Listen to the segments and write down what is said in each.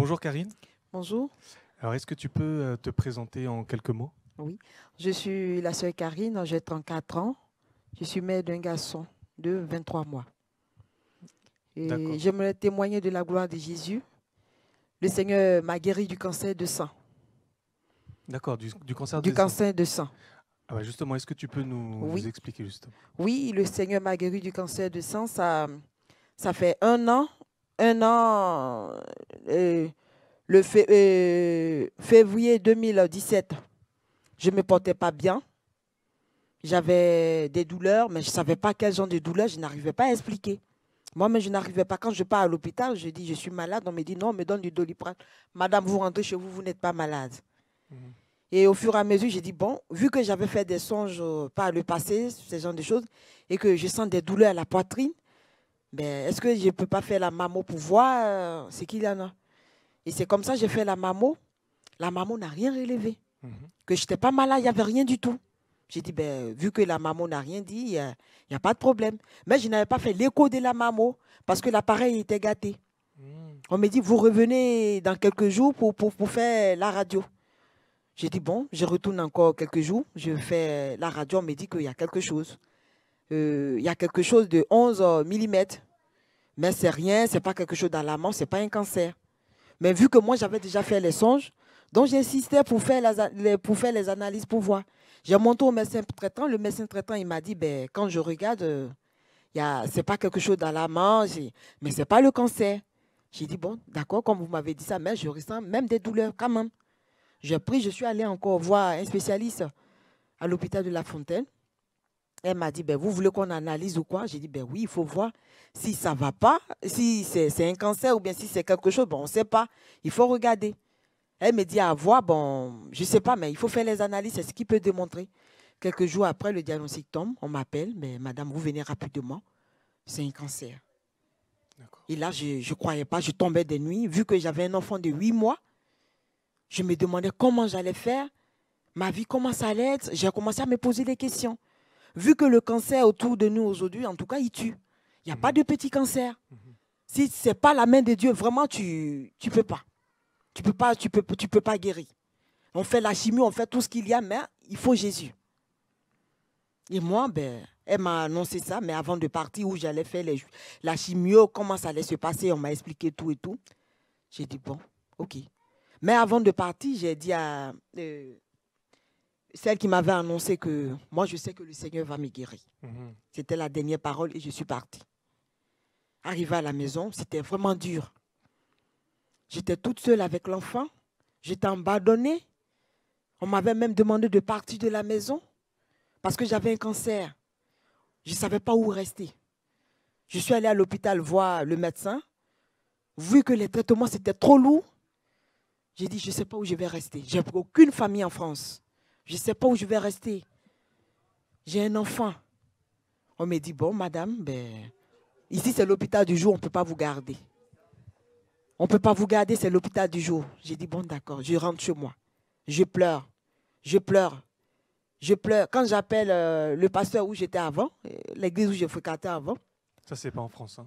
Bonjour Karine. Bonjour. Alors est-ce que tu peux te présenter en quelques mots? Oui, je suis la sœur Karine, j'ai 34 ans. Je suis mère d'un garçon de 23 mois. Et D'accord. j'aimerais témoigner de la gloire de Jésus. Le Seigneur m'a guéri du cancer de sang. D'accord, du cancer Du du sang. cancer de sang. Ah bah justement, est-ce que tu peux nous Oui. expliquer justement? Oui, le Seigneur m'a guéri du cancer de sang. Ça fait un an. Un an, février 2017. Je ne me portais pas bien. J'avais des douleurs, mais je ne savais pas quel genre de douleurs. Je n'arrivais pas à expliquer. Moi-même, je n'arrivais pas. Quand je pars à l'hôpital, je dis, je suis malade. On me dit, non, on me donne du Doliprane. Madame, vous rentrez chez vous, vous n'êtes pas malade. Mhm. Et au fur et à mesure, j'ai dit, bon, vu que j'avais fait des songes par le passé, ce genre de choses, et que je sens des douleurs à la poitrine, ben, est-ce que je ne peux pas faire la mammo pour voir ce qu'il y en a? Et c'est comme ça que j'ai fait la mammo. La mammo n'a rien relevé. Mhm. Que je n'étais pas malade, il n'y avait rien du tout. J'ai dit, ben, vu que la mammo n'a rien dit, il n'y a pas de problème. Mais je n'avais pas fait l'écho de la mammo parce que l'appareil était gâté. Mhm. On me dit, vous revenez dans quelques jours pour faire la radio. J'ai dit, bon, je retourne encore quelques jours, je fais la radio, on me dit qu'il y a quelque chose. Il y a quelque chose de 11 millimètres. Mais c'est rien, c'est pas quelque chose d'alarmant, c'est pas un cancer. Mais vu que moi, j'avais déjà fait les songes, donc j'insistais pour faire les analyses pour voir. J'ai monté au médecin traitant. Le médecin traitant, il m'a dit, ben, quand je regarde, ce n'est pas quelque chose d'alarmant, mais ce n'est pas le cancer. J'ai dit, bon, d'accord, comme vous m'avez dit ça, mais je ressens même des douleurs quand même. J'ai pris, je suis allée encore voir un spécialiste à l'hôpital de La Fontaine. Elle m'a dit, ben, vous voulez qu'on analyse ou quoi? J'ai dit, ben oui, il faut voir si ça ne va pas, si c'est un cancer ou bien si c'est quelque chose. Bon, on ne sait pas. Il faut regarder. Elle me dit à voir, bon, je ne sais pas, mais il faut faire les analyses, c'est ce qui peut démontrer. Quelques jours après, le diagnostic tombe, on m'appelle, mais madame, vous venez rapidement, c'est un cancer. D'accord. Et là, je ne croyais pas, je tombais des nuits. Vu que j'avais un enfant de 8 mois, je me demandais comment j'allais faire, ma vie, comment ça allait être. J'ai commencé à me poser des questions. Vu que le cancer autour de nous aujourd'hui, en tout cas, il tue. Il n'y a pas de petit cancer. Si ce n'est pas la main de Dieu, vraiment, tu ne peux pas. Tu peux pas guérir. On fait la chimie, on fait tout ce qu'il y a, mais il faut Jésus. Et moi, ben, elle m'a annoncé ça, mais avant de partir, où j'allais faire la chimio, comment ça allait se passer, on m'a expliqué tout et tout. J'ai dit, bon, ok. Mais avant de partir, j'ai dit à celle qui m'avait annoncé que moi, je sais que le Seigneur va me guérir. Mhm. C'était la dernière parole et je suis partie. Arrivée à la maison, c'était vraiment dur. J'étais toute seule avec l'enfant. J'étais abandonnée. On m'avait même demandé de partir de la maison parce que j'avais un cancer. Je ne savais pas où rester. Je suis allée à l'hôpital voir le médecin. Vu que les traitements, c'était trop lourd, j'ai dit, je ne sais pas où je vais rester. Je n'ai aucune famille en France. Je ne sais pas où je vais rester. J'ai un enfant. On me dit, bon, madame, ben, ici, c'est l'hôpital du jour, on ne peut pas vous garder. On ne peut pas vous garder, c'est l'hôpital du jour. J'ai dit, bon, d'accord, je rentre chez moi. Je pleure. Je pleure. Je pleure. Quand j'appelle le pasteur où j'étais avant, l'église où je fréquentais avant, Ça, c'est pas en France, hein.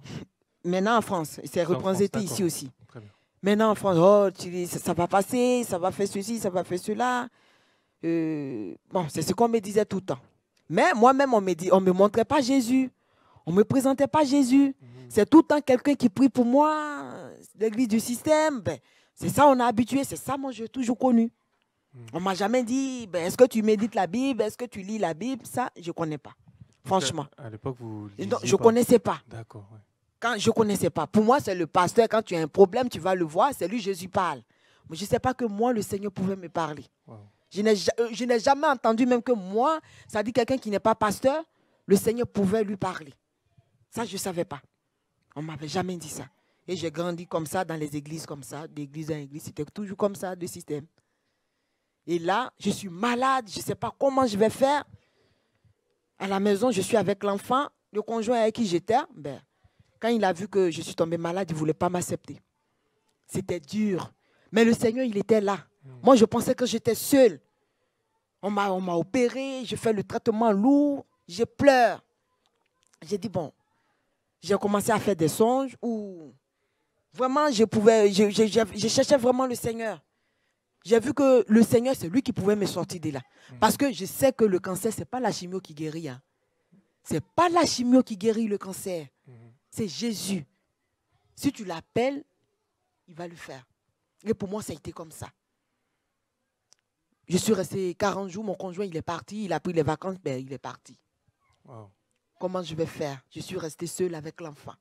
maintenant en France, c'est C'est en France, représenté d'accord. ici aussi. Très bien. Maintenant en France, oh, ça va passer, ça va faire ceci, ça va faire cela. Bon, c'est ce qu'on me disait tout le temps. Mais moi-même, on me montrait pas Jésus. On ne me présentait pas Jésus. Mhm. C'est tout le temps quelqu'un qui prie pour moi, l'église du système. Ben, c'est ça, on a habitué, c'est ça, moi, j'ai toujours connu. On ne m'a jamais dit, ben, est-ce que tu médites la Bible, est-ce que tu lis la Bible? Ça, je ne connais pas, Donc, franchement. à l'époque, vous Non, lisiez je ne pas. connaissais pas. D'accord, ouais. Quand je ne connaissais pas. Pour moi, c'est le pasteur. Quand tu as un problème, tu vas le voir. C'est lui, Jésus parle. Mais je ne sais pas que moi, le Seigneur pouvait me parler. Wow. Je n'ai jamais entendu même que moi, ça dit quelqu'un qui n'est pas pasteur, le Seigneur pouvait lui parler. Ça, je ne savais pas. On ne m'avait jamais dit ça. Et j'ai grandi comme ça, dans les églises comme ça, d'église en église. C'était toujours comme ça, le système. Et là, je suis malade. Je ne sais pas comment je vais faire. À la maison, je suis avec l'enfant. Le conjoint avec qui j'étais, ben, quand il a vu que je suis tombée malade, il ne voulait pas m'accepter. C'était dur. Mais le Seigneur, il était là. Moi, je pensais que j'étais seule. On m'a opéré, j'ai fait le traitement lourd, je pleure. J'ai dit, bon, j'ai commencé à faire des songes où Vraiment, je cherchais vraiment le Seigneur. J'ai vu que le Seigneur, c'est lui qui pouvait me sortir de là. Parce que je sais que le cancer, ce n'est pas la chimio qui guérit. Hein. Ce n'est pas la chimio qui guérit le cancer. C'est Jésus. Si tu l'appelles, il va le faire. Et pour moi, ça a été comme ça. Je suis restée 40 jours, mon conjoint, il est parti, il a pris les vacances, ben, il est parti. Wow. Comment je vais faire? Je suis restée seule avec l'enfant.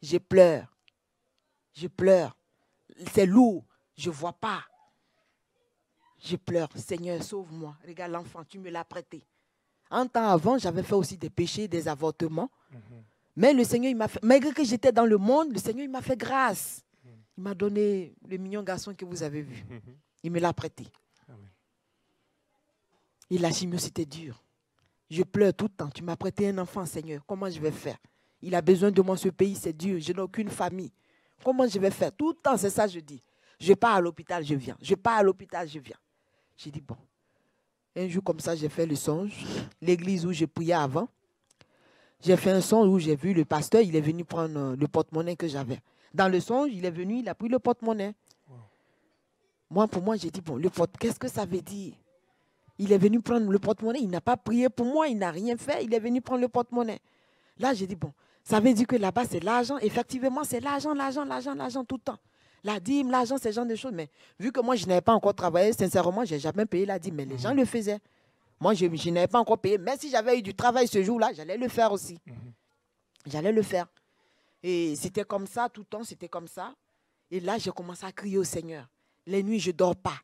Je pleure. Je pleure. C'est lourd. Je ne vois pas. Je pleure. Seigneur, sauve-moi. Regarde l'enfant, tu me l'as prêté. Un temps avant, j'avais fait aussi des péchés, des avortements. Mais le Seigneur, il m'a fait, malgré que j'étais dans le monde, le Seigneur, il m'a fait grâce. Il m'a donné le mignon garçon que vous avez vu. Il me l'a prêté. Amen. Et la chimio, c'était dur. Je pleure tout le temps. Tu m'as prêté un enfant, Seigneur. Comment je vais faire? Il a besoin de moi, ce pays, c'est dur. Je n'ai aucune famille. Comment je vais faire? Tout le temps, c'est ça que je dis. Je pars à l'hôpital, je viens. Je pars à l'hôpital, je viens. J'ai dit, bon. Un jour comme ça, j'ai fait le songe. L'église où je priais avant. J'ai fait un songe où j'ai vu le pasteur, il est venu prendre le porte-monnaie que j'avais. Dans le songe, il est venu, il a pris le porte-monnaie. Wow. Pour moi, j'ai dit, bon, qu'est-ce que ça veut dire? Il est venu prendre le porte-monnaie, il n'a pas prié pour moi, il n'a rien fait, il est venu prendre le porte-monnaie. Là, j'ai dit, bon, ça veut dire que là-bas, c'est l'argent. Effectivement, c'est l'argent tout le temps. La dîme, l'argent, c'est ce genre de choses. Mais vu que moi, je n'avais pas encore travaillé, sincèrement, je n'ai jamais payé la dîme. Mais les gens le faisaient. Moi, je n'avais pas encore payé. Mais si j'avais eu du travail ce jour-là, j'allais le faire aussi. J'allais le faire. Et c'était comme ça, tout le temps, c'était comme ça. Et là, j'ai commencé à crier au Seigneur. Les nuits, je ne dors pas.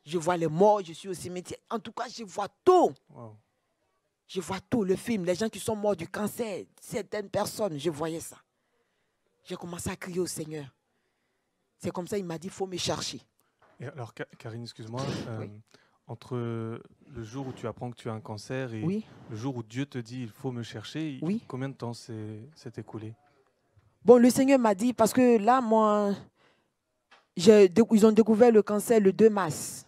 Je vois les morts, je suis au cimetière. En tout cas, je vois tout. Wow. Je vois tout, le film, les gens qui sont morts du cancer, certaines personnes, je voyais ça. J'ai commencé à crier au Seigneur. C'est comme ça, il m'a dit, il faut me chercher. Et alors, Karine, excuse-moi, oui. Entre le jour où tu apprends que tu as un cancer et le jour où Dieu te dit, il faut me chercher, combien de temps s'est écoulé? Bon, le Seigneur m'a dit, parce que là, moi, ils ont découvert le cancer le 2 mars.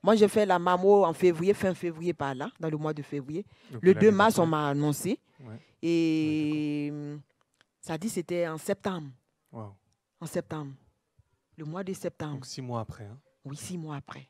Moi, j'ai fait la mammo en février, fin février par là, dans le mois de février. Donc, le 2 mars, on m'a annoncé. Ouais. Et ça dit c'était en septembre. Wow. En septembre. Le mois de septembre. Donc 6 mois après. Hein? Oui, 6 mois après.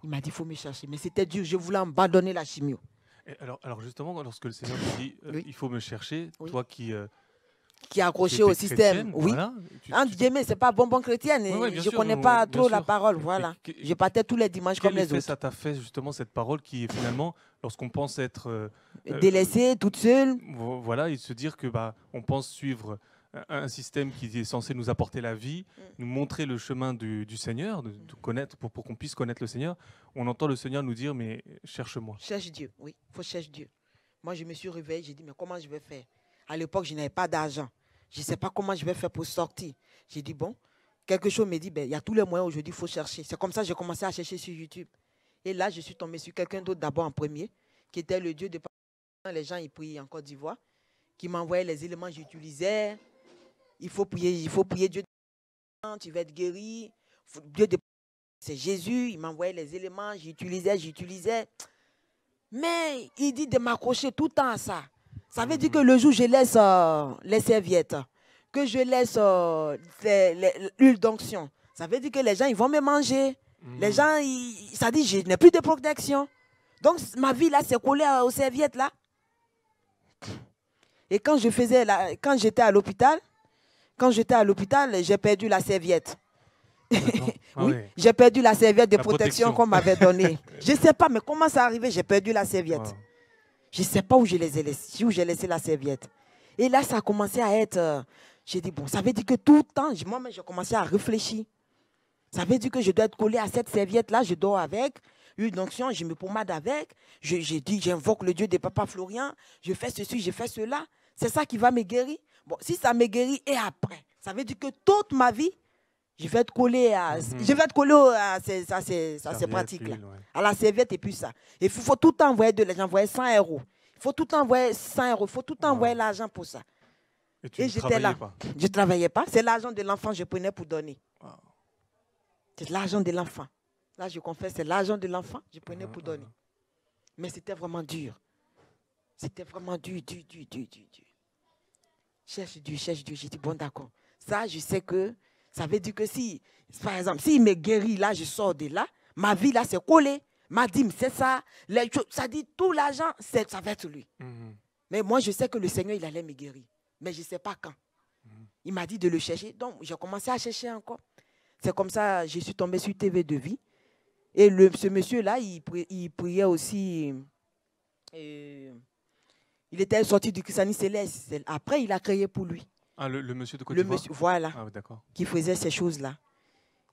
Il m'a dit, il faut me chercher. Mais c'était dur, je voulais abandonner la chimio. Et alors justement, lorsque le Seigneur te dit, il faut me chercher, toi qui est accroché au système. Oui. Voilà, entre guillemets, ce n'est pas bonbon chrétienne. Je ne connais pas trop la parole. Voilà. Je partais tous les dimanches comme les autres. Ça t'a fait justement cette parole qui est finalement, lorsqu'on pense être délaissée, toute seule. Voilà, et se dire que on pense suivre un système qui est censé nous apporter la vie, nous montrer le chemin du Seigneur, de connaître, pour qu'on puisse connaître le Seigneur. On entend le Seigneur nous dire, mais cherche-moi. Cherche Dieu, oui, il faut chercher Dieu. Moi, je me suis réveillée, j'ai dit, mais comment je vais faire? À l'époque, je n'avais pas d'argent. Je ne sais pas comment je vais faire pour sortir. J'ai dit, bon, quelque chose me dit, il y a tous les moyens aujourd'hui, il faut chercher. C'est comme ça que j'ai commencé à chercher sur YouTube. Et là, je suis tombée sur quelqu'un d'autre d'abord en premier, qui était le Dieu de les gens, ils prient en Côte d'Ivoire, qui m'envoyait les éléments que j'utilisais. Il faut prier Dieu, tu vas être guéri. Dieu, c'est Jésus, il m'envoyait les éléments, j'utilisais. Mais il dit de m'accrocher tout le temps à ça. Ça veut dire que le jour où je laisse les serviettes, que je laisse l'huile d'onction, ça veut dire que les gens, ils vont me manger. Les gens, ça dit, je n'ai plus de protection. Donc, ma vie, là, c'est collé aux serviettes, là. Et quand j'étais à l'hôpital, j'ai perdu la serviette. Oui, j'ai perdu la serviette de protection qu'on m'avait donnée. Je ne sais pas, mais comment ça arrivé, j'ai perdu la serviette. Wow. Je ne sais pas où je les ai laissés, où j'ai laissé la serviette. Et là, ça a commencé à être... j'ai dit, bon, ça veut dire que tout le temps, moi-même, j'ai commencé à réfléchir. Ça veut dire que je dois être collé à cette serviette-là, je dors avec, une onction, je me pommade avec. J'ai dit, j'invoque le Dieu de Papa Florian, je fais ceci, je fais cela. C'est ça qui va me guérir. Bon, si ça me guérit, et après, ça veut dire que toute ma vie, je vais être collé à ces pratiques-là, à la serviette et puis ça. Et il faut tout le temps envoyer de l'argent, envoyer 100 €. Il faut tout le temps envoyer 100 €, il faut tout le temps envoyer l'argent pour ça. Et j'étais là. Je ne travaillais pas. C'est l'argent de l'enfant que je prenais pour donner. Wow. C'est l'argent de l'enfant. Là, je confesse, c'est l'argent de l'enfant que je prenais pour donner. Mais c'était vraiment dur. C'était vraiment dur. Cherche Dieu. J'ai dit, bon, d'accord. Ça, je sais que ça veut dire que si, par exemple, s'il me guérit là, je sors de là, ma vie là, c'est collé. Ma dîme, c'est ça. Ça dit tout l'argent, ça va être lui. Mais moi, je sais que le Seigneur, il allait me guérir. Mais je ne sais pas quand. Il m'a dit de le chercher. Donc, j'ai commencé à chercher encore. C'est comme ça, je suis tombée sur TV de vie. Et ce monsieur-là, il priait aussi. Il était sorti du christianisme céleste. Après, il a créé pour lui. Ah, le monsieur de Côte d'Ivoire. Voilà. Ah, d'accord. Qui faisait ces choses-là.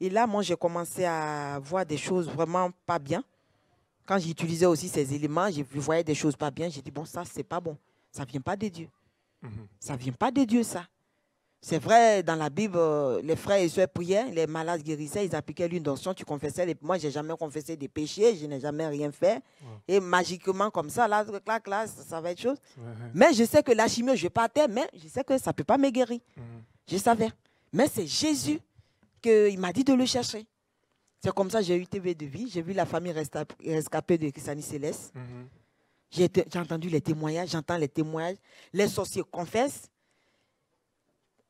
Et là, moi, j'ai commencé à voir des choses vraiment pas bien. Quand j'utilisais aussi ces éléments, je voyais des choses pas bien. J'ai dit, bon, ça, c'est pas bon. Ça ne vient pas de Dieu. Ça ne vient pas de Dieu, ça. C'est vrai, dans la Bible, les frères et sœurs priaient, les malades guérissaient, ils appliquaient l'huile d'onction, tu confessais. Moi, je n'ai jamais confessé des péchés, je n'ai jamais rien fait. Et magiquement, comme ça, là, ça va être chose. Mais je sais que la chimie, je partais, mais je sais que ça ne peut pas me guérir. Je savais. Mais c'est Jésus qu'il m'a dit de le chercher. C'est comme ça que j'ai eu TV de vie. J'ai vu la famille rescapée de christianisme céleste. J'ai entendu les témoignages, j'entends les témoignages. Les sorciers confessent.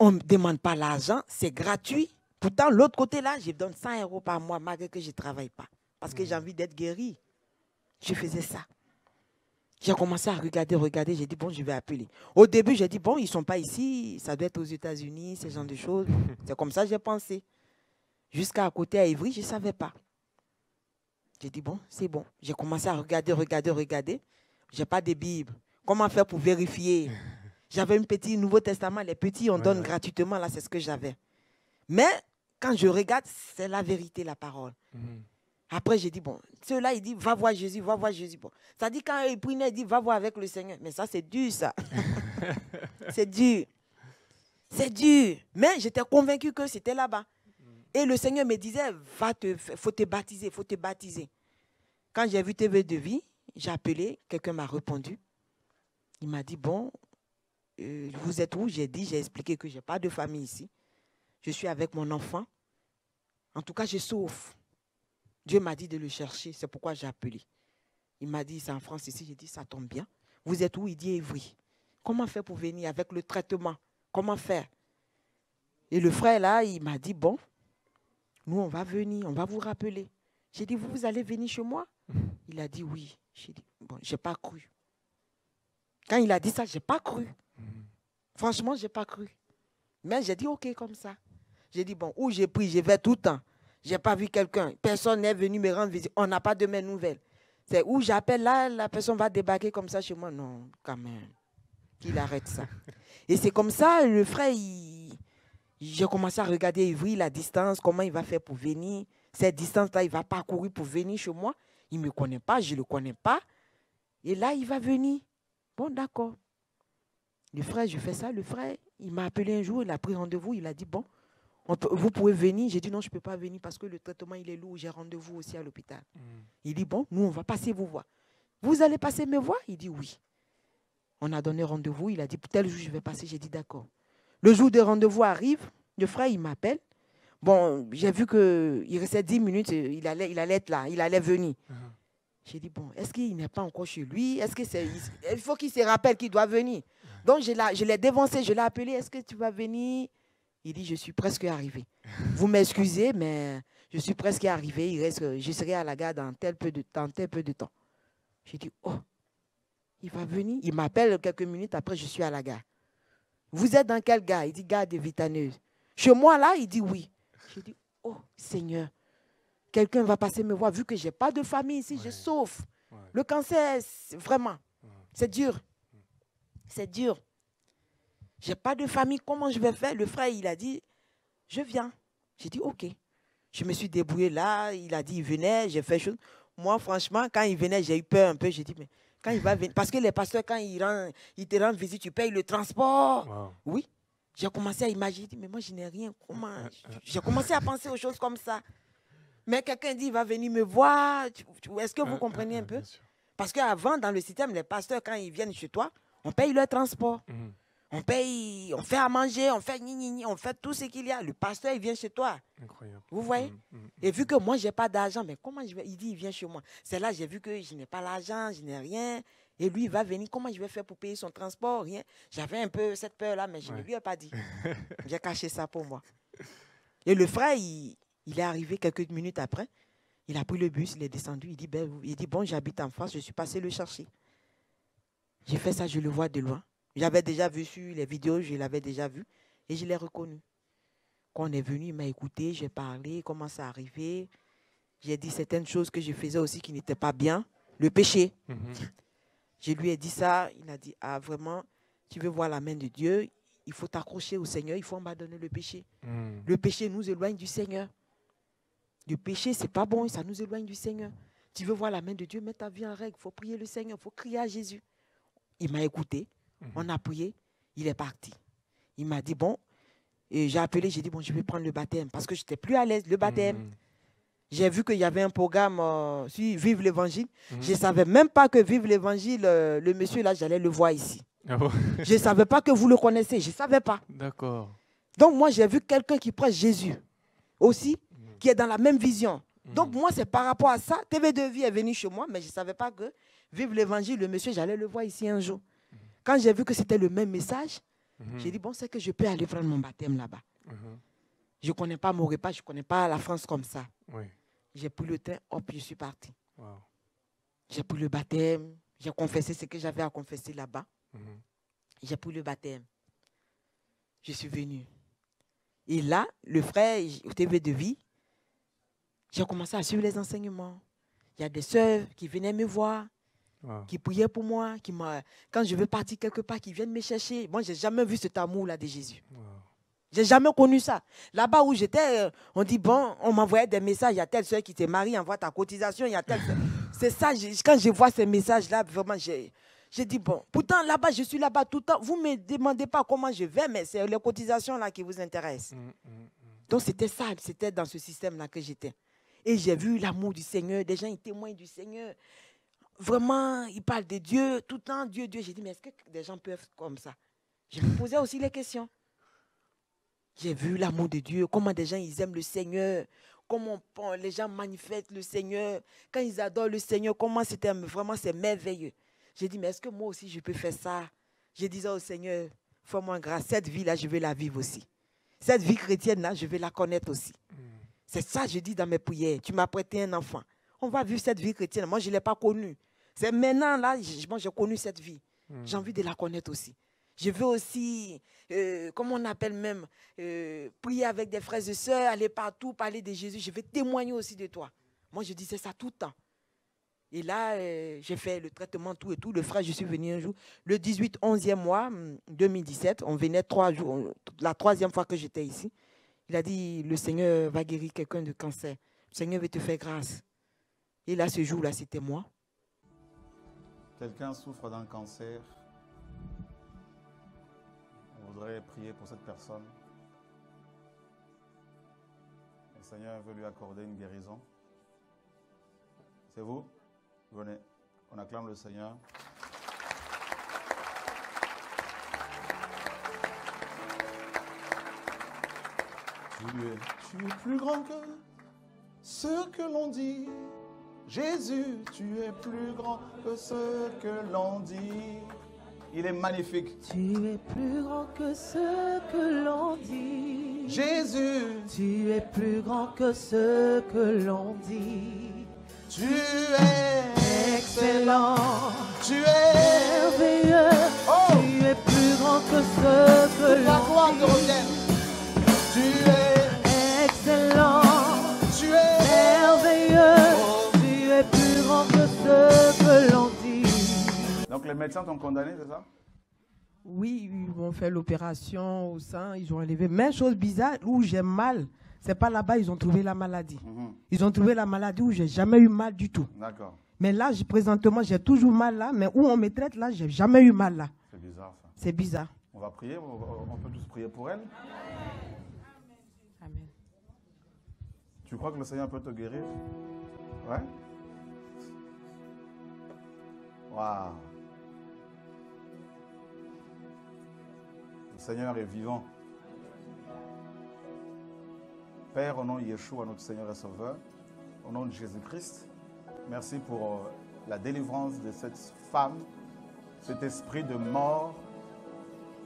On ne demande pas l'argent, c'est gratuit. Pourtant, l'autre côté là, je donne 100 € par mois malgré que je ne travaille pas. Parce que j'ai envie d'être guéri. Je faisais ça. J'ai commencé à regarder. J'ai dit, bon, je vais appeler. Au début, j'ai dit, bon, ils ne sont pas ici. Ça doit être aux États-Unis, ce genre de choses. C'est comme ça que j'ai pensé. Jusqu'à côté à Ivry, je ne savais pas. J'ai dit, bon, c'est bon. J'ai commencé à regarder. Je n'ai pas de Bible. Comment faire pour vérifier? J'avais un petit Nouveau Testament. Les petits, on donne gratuitement. Là, c'est ce que j'avais. Mais quand je regarde, c'est la vérité, la parole. Après, j'ai dit, bon, ceux-là, ils disent, va voir Jésus, va voir Jésus. Bon, ça dit, quand ils prient, ils disent, va voir avec le Seigneur. Mais ça, c'est dur, ça. C'est dur. C'est dur. Mais j'étais convaincu que c'était là-bas. Et le Seigneur me disait, faut te baptiser. Quand j'ai vu TV de vie, j'ai appelé, quelqu'un m'a répondu. Il m'a dit, bon, vous êtes où? J'ai expliqué que je n'ai pas de famille ici. Je suis avec mon enfant. En tout cas, je souffre. Dieu m'a dit de le chercher. C'est pourquoi j'ai appelé. Il m'a dit, c'est en France ici. J'ai dit, ça tombe bien. Vous êtes où? Il dit, Ivry. Comment faire pour venir avec le traitement? Comment faire? Et le frère là, il m'a dit, bon, nous, on va venir, on va vous rappeler. J'ai dit, vous allez venir chez moi? Il a dit oui. J'ai dit, bon, je n'ai pas cru. Quand il a dit ça, je n'ai pas cru. Franchement, je n'ai pas cru. Mais j'ai dit, OK, comme ça. J'ai dit, bon, où j'ai pris, je vais tout le temps. Je n'ai pas vu quelqu'un. Personne n'est venu me rendre visite. On n'a pas de mes nouvelles. C'est où j'appelle là, la personne va débarquer comme ça chez moi. Non, quand même. Qu'il arrête ça. Et c'est comme ça, le frère, j'ai commencé à regarder Ivry, la distance, comment il va faire pour venir. Cette distance-là, il va parcourir pour venir chez moi. Il ne me connaît pas, je ne le connais pas. Et là, il va venir. Bon, d'accord. Le frère, je fais ça. Le frère, il m'a appelé un jour, il a pris rendez-vous. Il a dit, bon, vous pouvez venir. J'ai dit, non, je ne peux pas venir parce que le traitement, il est lourd. J'ai rendez-vous aussi à l'hôpital. Il dit, bon, nous, on va passer vous voir. Vous allez passer me voir? Il dit, oui. On a donné rendez-vous. Il a dit, tel jour, je vais passer. J'ai dit, d'accord. Le jour de rendez-vous arrive. Le frère, il m'appelle. Bon, j'ai vu qu'il restait 10 minutes. Il allait être là. Il allait venir. J'ai dit, bon, est-ce qu'il n'est pas encore chez lui? Il faut qu'il se rappelle qu'il doit venir. Donc, je l'ai dévancé, je l'ai appelé. Est-ce que tu vas venir? Il dit, je suis presque arrivé. Vous m'excusez, mais je suis presque arrivé. Je serai à la gare dans tel peu de temps. J'ai dit, oh, il va venir. Il m'appelle quelques minutes après, je suis à la gare. Vous êtes dans quelle gare? Il dit, gare de Vitaneuse. Chez moi, là, il dit oui. J'ai dit, oh, Seigneur. Quelqu'un va passer me voir, vu que je n'ai pas de famille ici, je souffre. Le cancer, vraiment, c'est dur. C'est dur. Je n'ai pas de famille, comment je vais faire? Le frère, il a dit, je viens. J'ai dit, OK. Je me suis débrouillée là, il a dit, il venait, j'ai fait chose. Moi, franchement, quand il venait, j'ai eu peur un peu. J'ai dit, mais quand il va venir, parce que les pasteurs, quand ils te rendent visite, tu payes le transport. Wow. Oui. J'ai commencé à imaginer, mais moi, je n'ai rien. Comment? J'ai commencé à penser aux choses comme ça. Mais quelqu'un dit, il va venir me voir. Est-ce que vous comprenez un peu? Parce qu'avant, dans le système, les pasteurs, quand ils viennent chez toi, on paye leur transport. On paye, on fait à manger, on fait on fait tout ce qu'il y a. Le pasteur, il vient chez toi. Incroyable. Vous voyez? Et vu que moi, je n'ai pas d'argent, mais comment il dit, il vient chez moi? C'est là, j'ai vu que je n'ai pas l'argent, je n'ai rien. Et lui, il va venir. Comment je vais faire pour payer son transport? Rien. J'avais un peu cette peur-là, mais je ne lui ai pas dit. J'ai caché ça pour moi. Et le frère, il est arrivé quelques minutes après. Il a pris le bus, il est descendu. Il dit, bon, j'habite en France, je suis passé le chercher. J'ai fait ça, je le vois de loin. J'avais déjà vu sur les vidéos, je l'avais déjà vu. Et je l'ai reconnu. Quand on est venu, il m'a écouté, j'ai parlé, comment ça arrivait. J'ai dit certaines choses que je faisais aussi qui n'étaient pas bien. Le péché. Je lui ai dit ça. Il a dit, ah vraiment, tu veux voir la main de Dieu, il faut t'accrocher au Seigneur, il faut abandonner le péché. Le péché nous éloigne du Seigneur. Le péché, ce n'est pas bon, ça nous éloigne du Seigneur. Tu veux voir la main de Dieu, mets ta vie en règle. Il faut prier le Seigneur, il faut crier à Jésus. Il m'a écouté, on a prié, il est parti. Il m'a dit, bon, et j'ai appelé, j'ai dit, bon, je vais prendre le baptême, parce que je n'étais plus à l'aise, le baptême. J'ai vu qu'il y avait un programme sur Vive l'Évangile. Je ne savais même pas que Vive l'Évangile, le monsieur là, j'allais le voir ici. Ah bon? Je ne savais pas que vous le connaissez, je ne savais pas. D'accord. Donc moi, j'ai vu quelqu'un qui prêche Jésus aussi, qui est dans la même vision. Donc moi, c'est par rapport à ça. TV2 Vie est venu chez moi, mais je ne savais pas que Vive l'Évangile, le monsieur, j'allais le voir ici un jour. Quand j'ai vu que c'était le même message, j'ai dit, bon, c'est que je peux aller prendre mon baptême là-bas. Je ne connais pas mon repas, je ne connais pas la France comme ça. Oui. J'ai pris le train, hop, je suis parti. Wow. J'ai pris le baptême, j'ai confessé ce que j'avais à confesser là-bas. J'ai pris le baptême. Je suis venu. Et là, le frère, au TV2 Vie, j'ai commencé à suivre les enseignements. Il y a des sœurs qui venaient me voir, qui priaient pour moi, quand je veux partir quelque part, qui viennent me chercher. Moi, je n'ai jamais vu cet amour-là de Jésus. Je n'ai jamais connu ça. Là-bas où j'étais, on dit, bon, on m'envoyait des messages, il y a telle soeur qui t'est mariée, envoie ta cotisation, il y a telle soeur. C'est ça, quand je vois ces messages-là, vraiment, j'ai dit, bon, pourtant là-bas, je suis là-bas tout le temps. Vous ne me demandez pas comment je vais, mais c'est les cotisations-là qui vous intéressent. Donc c'était ça, c'était dans ce système-là que j'étais. Et j'ai vu l'amour du Seigneur, des gens, ils témoignent du Seigneur. Vraiment, ils parlent de Dieu, tout le temps, Dieu, Dieu. J'ai dit, mais est-ce que des gens peuvent comme ça? Je me posais aussi les questions. J'ai vu l'amour de Dieu, comment des gens, ils aiment le Seigneur, comment les gens manifestent le Seigneur, quand ils adorent le Seigneur, comment c'était vraiment, c'est merveilleux. J'ai dit, mais est-ce que moi aussi, je peux faire ça? Je disais au Seigneur, fais-moi grâce, cette vie-là, je vais la vivre aussi. Cette vie chrétienne-là, je vais la connaître aussi. C'est ça, je dis dans mes prières. Tu m'as prêté un enfant. On va vivre cette vie chrétienne. Moi, je ne l'ai pas connue. C'est maintenant, là, moi, j'ai connu cette vie. J'ai envie de la connaître aussi. Je veux aussi, comment on appelle même, prier avec des frères et sœurs, aller partout, parler de Jésus. Je vais témoigner aussi de toi. Moi, je disais ça tout le temps. Et là, j'ai fait le traitement, tout et tout. Le frère, je suis venu un jour, le 18, 11e mois, 2017. On venait 3 jours, la 3e fois que j'étais ici. Il a dit, le Seigneur va guérir quelqu'un de cancer. Le Seigneur veut te faire grâce. Et là, ce jour-là, c'était moi. Quelqu'un souffre d'un cancer. On voudrait prier pour cette personne. Le Seigneur veut lui accorder une guérison. C'est vous? Venez, on acclame le Seigneur. Tu es plus grand que ce que l'on dit. Jésus, tu es plus grand que ce que l'on dit. Il est magnifique. Tu es plus grand que ce que l'on dit. Jésus, tu es plus grand que ce que l'on dit. Tu es excellent. Tu es merveilleux. Oh. Tu es plus grand que ce que la l'on gloire dit. te revienne. Tu es excellent. Tu es merveilleux. Oh. Tu es plus grand que ce que l'on dit. Donc les médecins t'ont condamné, c'est ça? Oui, ils vont faire l'opération au sein, ils ont enlevé. Même chose bizarre, où j'ai mal, c'est pas là-bas, ils ont trouvé la maladie. Ils ont trouvé la maladie où j'ai jamais eu mal du tout. D'accord. Mais là, présentement, j'ai toujours mal là, mais où on me traite là, j'ai jamais eu mal là. C'est bizarre ça. C'est bizarre. On va prier, on peut tous prier pour elle. Amen. Tu crois que le Seigneur peut te guérir? Ouais? Waouh! Le Seigneur est vivant. Père, au nom de Yeshua, notre Seigneur et Sauveur, au nom de Jésus-Christ, merci pour la délivrance de cette femme cet esprit de mort,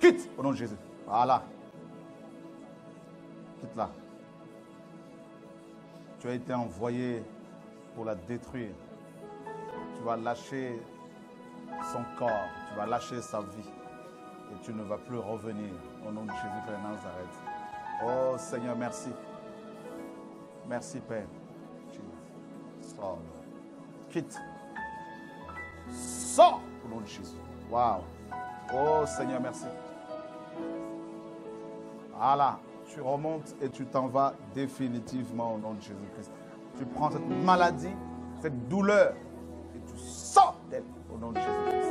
quitte au nom de Jésus. Voilà. Quitte là. Tu as été envoyé pour la détruire. Tu vas lâcher son corps, tu vas lâcher sa vie et tu ne vas plus revenir au nom de Jésus de Nazareth. Oh Seigneur, merci. Merci Père. Sors. Quitte. Sors au nom de Jésus. Waouh. Oh Seigneur, merci. Voilà. Tu remontes et tu t'en vas définitivement au nom de Jésus-Christ. Tu prends cette maladie, cette douleur et tu sors d'elle au nom de Jésus-Christ.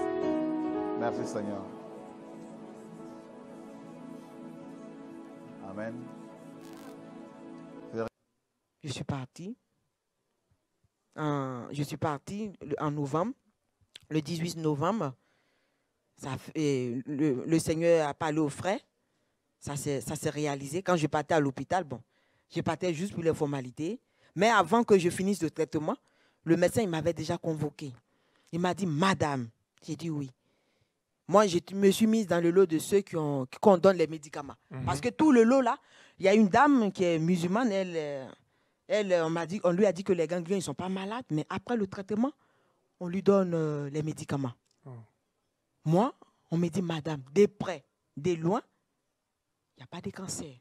Merci Seigneur. Amen. Je suis parti. En novembre, le 18 novembre. Le Seigneur a parlé aux frères. Ça s'est réalisé. Quand je partais à l'hôpital, bon, je partais juste pour les formalités. Mais avant que je finisse le traitement, le médecin il m'avait déjà convoqué. Il m'a dit, Madame, j'ai dit oui. Moi, je me suis mise dans le lot de ceux qu'on donne les médicaments. Parce que tout le lot là, il y a une dame qui est musulmane, on lui a dit que les ganglions ne sont pas malades, mais après le traitement, on lui donne les médicaments. Moi, on me dit, Madame, de près, de loin, il n'y a pas de cancer.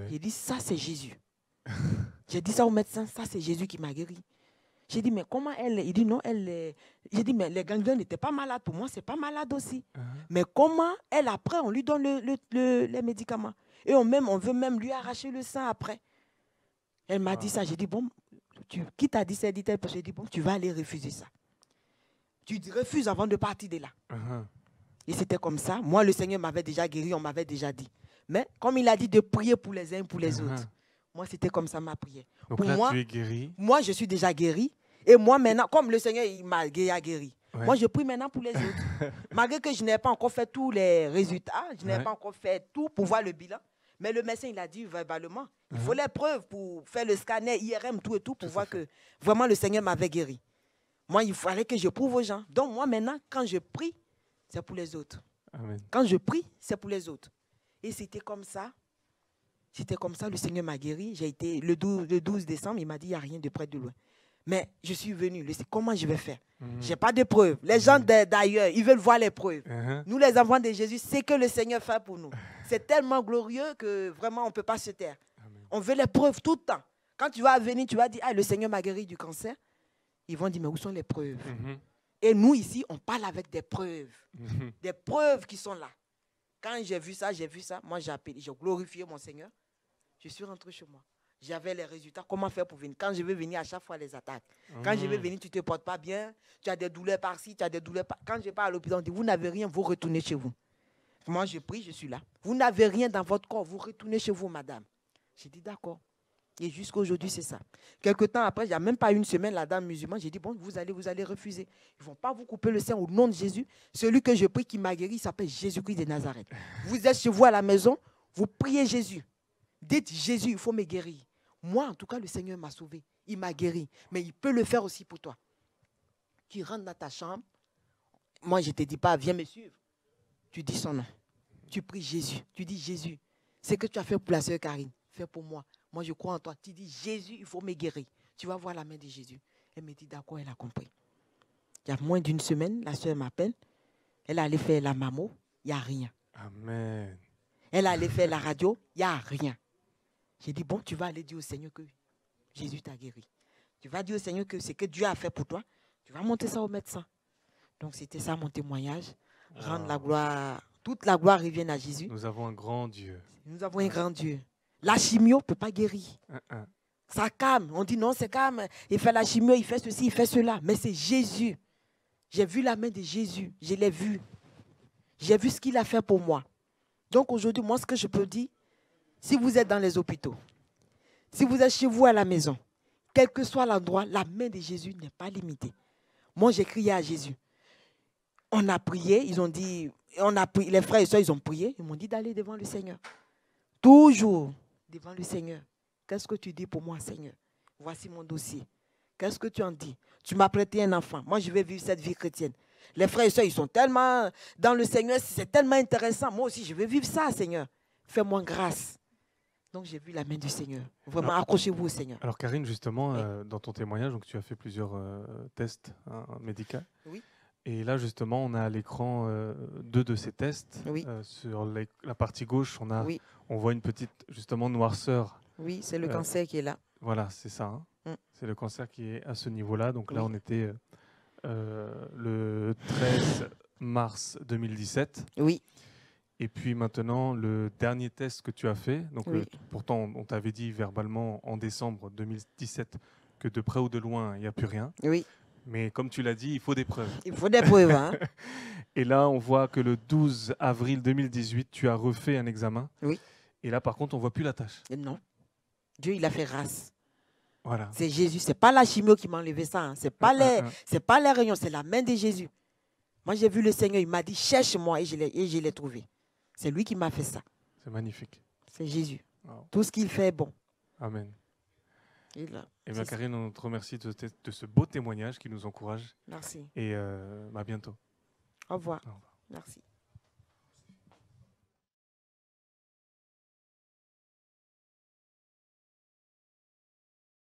J'ai dit, ça c'est Jésus. J'ai dit ça au médecin, ça c'est Jésus qui m'a guéri. J'ai dit, mais comment elle... Il dit, non, elle... J'ai dit, mais les ganglions n'étaient pas malades. Pour moi, c'est pas malade aussi. Mais comment elle, après, on lui donne les médicaments. Et on veut même lui arracher le sang après. Elle m'a dit ça. J'ai dit, bon, qui t'a dit ça? Dit-elle, parce que j'ai dit, bon, tu vas aller refuser ça. Tu refuses avant de partir de là. Et c'était comme ça. Moi, le Seigneur m'avait déjà guéri, on m'avait déjà dit. Mais comme il a dit de prier pour les uns et pour les autres, moi, c'était comme ça ma prière. Donc pour là, moi, tu es guéri. Moi, je suis déjà guéri. Et moi, maintenant, comme le Seigneur il m'a guéri, moi, je prie maintenant pour les autres. Malgré que je n'ai pas encore fait tous les résultats, je n'ai pas encore fait tout pour voir le bilan. Mais le médecin, il a dit verbalement, il faut les preuves pour faire le scanner, IRM, tout et tout, pour voir que vraiment le Seigneur m'avait guéri. Moi, il fallait que je prouve aux gens. Donc, moi, maintenant, quand je prie, c'est pour les autres. Amen. Quand je prie, c'est pour les autres. Et c'était comme ça. C'était comme ça, le Seigneur m'a guéri. J'ai été le 12 décembre, il m'a dit, il n'y a rien de près de loin. Mais je suis venu. Comment je vais faire? Je n'ai pas de preuves. Les gens d'ailleurs, ils veulent voir les preuves. Nous, les enfants de Jésus, c'est que le Seigneur fait pour nous. C'est tellement glorieux que vraiment, on ne peut pas se taire. Amen. On veut les preuves tout le temps. Quand tu vas venir, tu vas dire, ah, le Seigneur m'a guéri du cancer. Ils vont dire, mais où sont les preuves? Et nous, ici, on parle avec des preuves. Des preuves qui sont là. Quand j'ai vu ça, moi, j'ai glorifié mon Seigneur. Je suis rentré chez moi. J'avais les résultats. Comment faire pour venir? Quand je vais venir, à chaque fois, les attaques. Quand je vais venir, tu ne te portes pas bien. Tu as des douleurs par-ci, tu as des douleurs par... Quand je pars à l'hôpital, on dit, vous n'avez rien, vous retournez chez vous. Moi, je prie, je suis là. Vous n'avez rien dans votre corps, vous retournez chez vous, madame. J'ai dit, d'accord. Et jusqu'à aujourd'hui, c'est ça. Quelque temps après, il n'y a même pas une semaine, la dame musulmane, j'ai dit, bon, vous allez refuser. Ils ne vont pas vous couper le sein au nom de Jésus. Celui que je prie qui m'a guéri, il s'appelle Jésus-Christ de Nazareth. Vous êtes chez vous à la maison, vous priez Jésus. Dites, Jésus, il faut me guérir. Moi, en tout cas, le Seigneur m'a sauvé. Il m'a guéri. Mais il peut le faire aussi pour toi. Tu rentres dans ta chambre. Moi, je ne te dis pas, viens me suivre. Tu dis son nom. Tu pries Jésus. Tu dis, Jésus, ce que tu as fait pour la sœur Karine, fais pour moi. Moi, je crois en toi. Tu dis, Jésus, il faut me guérir. Tu vas voir la main de Jésus. Elle me dit, d'accord, elle a compris. Il y a moins d'une semaine, la sœur m'appelle. Elle allait faire la mammo. Il n'y a rien. Amen. Elle allait faire la radio. Il n'y a rien. J'ai dit, bon, tu vas aller dire au Seigneur que Jésus t'a guéri. Tu vas dire au Seigneur que ce que Dieu a fait pour toi, tu vas monter ça au médecin. Donc, c'était ça mon témoignage. Rendre la gloire, toute la gloire revienne à Jésus. Nous avons un grand Dieu. Nous avons un grand Dieu. La chimio ne peut pas guérir. Ça calme. On dit non, c'est calme. Il fait la chimio, il fait ceci, il fait cela. Mais c'est Jésus. J'ai vu la main de Jésus. Je l'ai vu. J'ai vu ce qu'il a fait pour moi. Donc, aujourd'hui, moi, ce que je peux dire, si vous êtes dans les hôpitaux, si vous êtes chez vous à la maison, quel que soit l'endroit, la main de Jésus n'est pas limitée. Moi, j'ai crié à Jésus. On a prié, ils ont dit, les frères et sœurs, ils ont prié, ils m'ont dit d'aller devant le Seigneur. Toujours devant le Seigneur. Qu'est-ce que tu dis pour moi, Seigneur? Voici mon dossier. Qu'est-ce que tu en dis? Tu m'as prêté un enfant. Moi, je vais vivre cette vie chrétienne. Les frères et sœurs, ils sont tellement dans le Seigneur, c'est tellement intéressant. Moi aussi, je veux vivre ça, Seigneur. Fais-moi grâce. Donc, j'ai vu la main du Seigneur. Vraiment, accrochez-vous au Seigneur. Alors, Karine, justement, dans ton témoignage, donc, tu as fait plusieurs tests médicaux. Oui. Et là, justement, on a à l'écran 2 de ces tests. Oui. Sur la partie gauche, Oui. on voit une petite, justement, noirceur. Oui, c'est le cancer qui est là. Voilà, c'est ça. Hein. C'est le cancer qui est à ce niveau-là. Donc là, on était le 13 mars 2017. Oui. Et puis maintenant, le dernier test que tu as fait, donc Oui. pourtant on t'avait dit verbalement en décembre 2017 que de près ou de loin, il n'y a plus rien. Oui. Mais comme tu l'as dit, il faut des preuves. Il faut des preuves. Hein. Et là, on voit que le 12 avril 2018, tu as refait un examen. Oui. Et là, par contre, on ne voit plus la tâche. Non. Dieu, il a fait grâce. Voilà. C'est Jésus. Ce n'est pas la chimio qui m'a enlevé ça. Hein. Ce n'est pas les rayons, c'est la main de Jésus. Moi, j'ai vu le Seigneur, il m'a dit, cherche-moi et je l'ai trouvé. C'est lui qui m'a fait ça. C'est magnifique. C'est Jésus. Wow. Tout ce qu'il fait est bon. Amen. Et là, Et bien, Karine, on te remercie de ce beau témoignage qui nous encourage. merci. Et à bientôt. Au revoir. Au revoir. Merci.